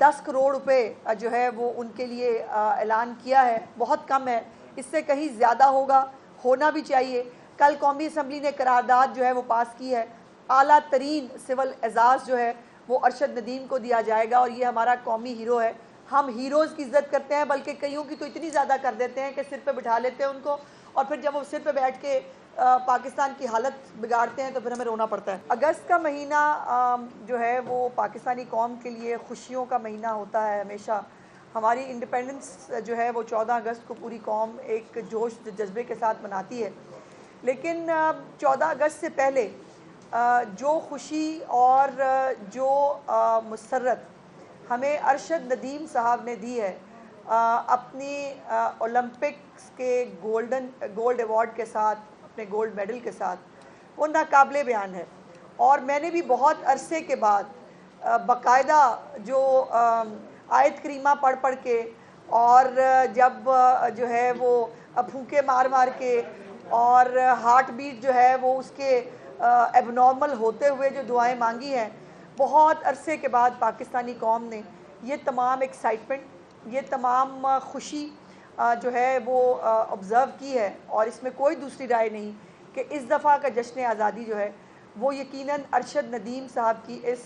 10 करोड़ रुपए जो है वो उनके लिए ऐलान किया है, बहुत कम है, इससे कहीं ज़्यादा होना भी चाहिए। कल कौमी असम्बली ने करारदाद जो है वो पास की है, आला तरीन सिविल एजाज़ जो है वो अरशद नदीम को दिया जाएगा और ये हमारा कौमी हीरो है। हम हीरोज़ की इज़्ज़त करते हैं, बल्कि कईयों की तो इतनी ज़्यादा कर देते हैं कि सिर पे बिठा लेते हैं उनको, और फिर जब वो सिर पे बैठ के पाकिस्तान की हालत बिगाड़ते हैं तो फिर हमें रोना पड़ता है। अगस्त का महीना जो है वो पाकिस्तानी कौम के लिए खुशियों का महीना होता है हमेशा। हमारी इंडिपेंडेंस जो है वो 14 अगस्त को पूरी कौम एक जोश जज्बे के साथ मनाती है, लेकिन 14 अगस्त से पहले जो खुशी और जो मुसर्रत हमें अरशद नदीम साहब ने दी है अपनी ओलंपिक्स के गोल्ड अवार्ड के साथ, अपने गोल्ड मेडल के साथ, वो नाकाबिले बयान है। और मैंने भी बहुत अरसे के बाद बाकायदा जो आयत करीमा पढ़ के और जब जो है वो फूंके मार के और हार्ट बीट जो है वो उसके एबनॉर्मल होते हुए जो दुआएं मांगी हैं, बहुत अरसे के बाद पाकिस्तानी कौम ने ये तमाम एक्साइटमेंट, ये तमाम खुशी जो है वो ऑब्ज़र्व की है। और इसमें कोई दूसरी राय नहीं कि इस दफ़ा का जश्न आज़ादी जो है वो यकीनन अरशद नदीम साहब की इस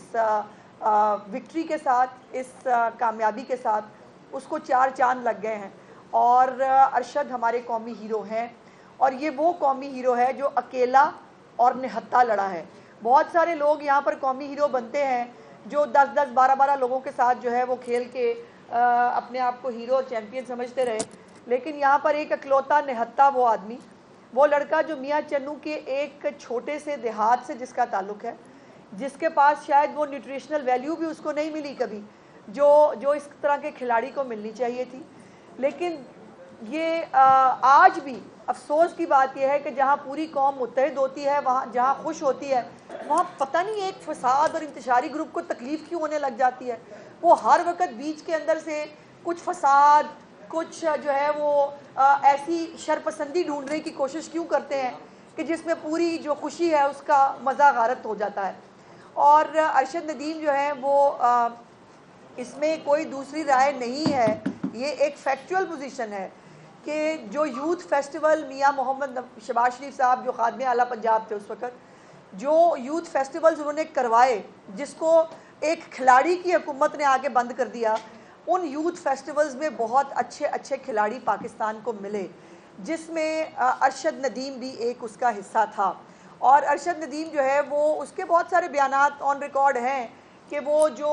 विक्ट्री के साथ, इस कामयाबी के साथ उसको 4 चांद लग गए हैं। और अरशद हमारे कौमी हीरो हैं, और ये वो कौमी हीरो है जो अकेला और निहत्था लड़ा है। बहुत सारे लोग यहाँ पर कौमी हीरो बनते हैं जो 10-10, 12-12 लोगों के साथ जो है वो खेल के अपने आप को हीरो और चैम्पियन समझते रहे, लेकिन यहाँ पर एक अकलौता निहत्था वो आदमी, वो लड़का जो मियाँ चन्नू के एक छोटे से देहात से जिसका ताल्लुक़ है, जिसके पास शायद वो न्यूट्रिशनल वैल्यू भी उसको नहीं मिली कभी जो इस तरह के खिलाड़ी को मिलनी चाहिए थी। लेकिन ये आज भी अफसोस की बात यह है कि जहाँ पूरी कौम मुत्तहिद होती है, वहाँ जहाँ खुश होती है, वहाँ पता नहीं एक फसाद और इंतशारी ग्रुप को तकलीफ़ क्यों होने लग जाती है। वो हर वक्त बीच के अंदर से कुछ फसाद, कुछ जो है वो ऐसी शरपसंदी ढूंढने की कोशिश क्यों करते हैं कि जिसमें पूरी जो खुशी है उसका मज़ा गारत हो जाता है। और अरशद नदीम जो है वो इसमें कोई दूसरी राय नहीं है, ये एक फैक्चुअल पोजीशन है कि जो यूथ फेस्टिवल मियाँ मोहम्मद शहबाज शरीफ साहब जो खादमे आला पंजाब थे उस वक़्त, जो यूथ फेस्टिवल्स उन्होंने करवाए, जिसको एक खिलाड़ी की हुकूमत ने आके बंद कर दिया, उन यूथ फेस्टिवल्स में बहुत अच्छे अच्छे खिलाड़ी पाकिस्तान को मिले, जिसमें अरशद नदीम भी एक उसका हिस्सा था। और अरशद नदीम जो है वो उसके बहुत सारे बयानात ऑन रिकॉर्ड हैं कि वो जो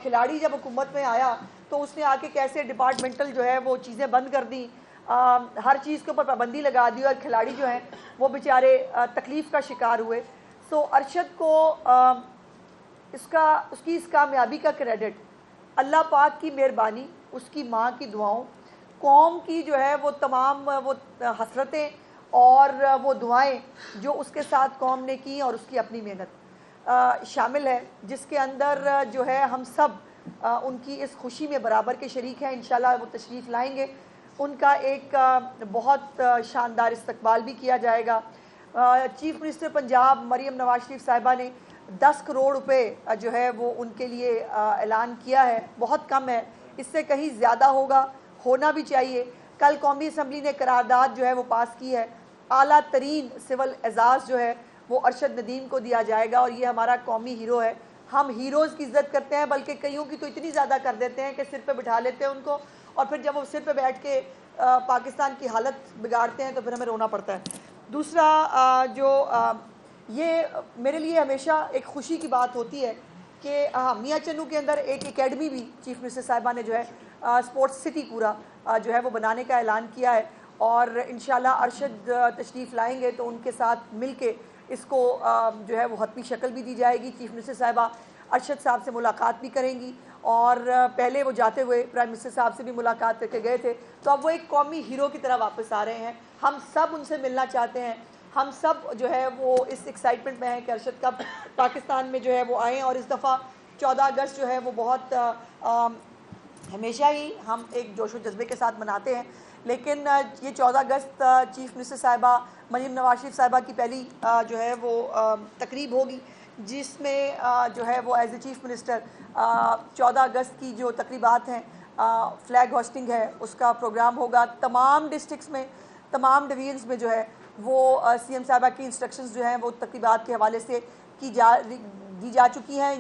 खिलाड़ी जब हुकूमत में आया तो उसने आके कैसे डिपार्टमेंटल जो है वो चीज़ें बंद कर दी, हर चीज़ के ऊपर पाबंदी लगा दी और खिलाड़ी जो हैं वो बेचारे तकलीफ़ का शिकार हुए। सो अरशद को उसकी इस कामयाबी का क्रेडिट अल्लाह पाक की मेहरबानी, उसकी माँ की दुआओं, कौम की जो है वो तमाम वो हसरतें और वो दुआएं जो उसके साथ कौम ने की और उसकी अपनी मेहनत शामिल है, जिसके अंदर जो है हम सब उनकी इस खुशी में बराबर के शरीक हैं। इंशाल्लाह वो तशरीफ़ लाएंगे, उनका एक बहुत शानदार इस्तकबाल भी किया जाएगा। चीफ मिनिस्टर पंजाब मरीम नवाज शरीफ साहिबा ने 10 करोड़ रुपए जो है वो उनके लिए ऐलान किया है, बहुत कम है, इससे कहीं ज़्यादा होना भी चाहिए। कल कौमी असम्बली ने करारदाद जो है वो पास की है, आला तरीन सिविल एजाज़ जो है वो अरशद नदीम को दिया जाएगा और ये हमारा कौमी हीरो है। हम हीरोज़ की इज़्ज़त करते हैं, बल्कि कईयों की तो इतनी ज़्यादा कर देते हैं कि सिर पे बिठा लेते हैं उनको, और फिर जब वो सिर पे बैठ के पाकिस्तान की हालत बिगाड़ते हैं तो फिर हमें रोना पड़ता है। दूसरा ये मेरे लिए हमेशा एक खुशी की बात होती है कि मियाँ चन्नू के अंदर एक एकेडमी भी चीफ मिनिस्टर साहिबा ने जो है स्पोर्ट्स सिटी पूरा जो है वो बनाने का ऐलान किया है, और इंशाल्लाह अरशद तशरीफ़ लाएंगे तो उनके साथ मिल के इसको जो है वो हतमी शक्ल भी दी जाएगी। चीफ मिनिस्टर साहिबा अरशद साहब से मुलाकात भी करेंगी, और पहले वो जाते हुए प्राइम मिनिस्टर साहब से भी मुलाकात करके गए थे, तो अब वो एक कौमी हीरो की तरह वापस आ रहे हैं। हम सब उनसे मिलना चाहते हैं, हम सब जो है वो इस एक्साइटमेंट में हैं कि अरशद कब पाकिस्तान में जो है वो आएँ। और इस दफ़ा 14 अगस्त जो है वो बहुत हमेशा ही हम एक जोश व जज्बे के साथ मनाते हैं, लेकिन ये 14 अगस्त चीफ मिनिस्टर साहिबा मरीम नवाज शरीफ साहिबा की पहली जो है वो तकरीब होगी, जिसमें जो है वो एज ए चीफ मिनिस्टर 14 अगस्त की जो तकरीबात हैं, फ्लैग होस्टिंग है, उसका प्रोग्राम होगा तमाम डिस्ट्रिक्ट्स में, तमाम डिवीजन्स में जो है वो सीएम साहबा की इंस्ट्रक्शंस जो हैं वो तकरीबात के हवाले से दी जा चुकी हैं।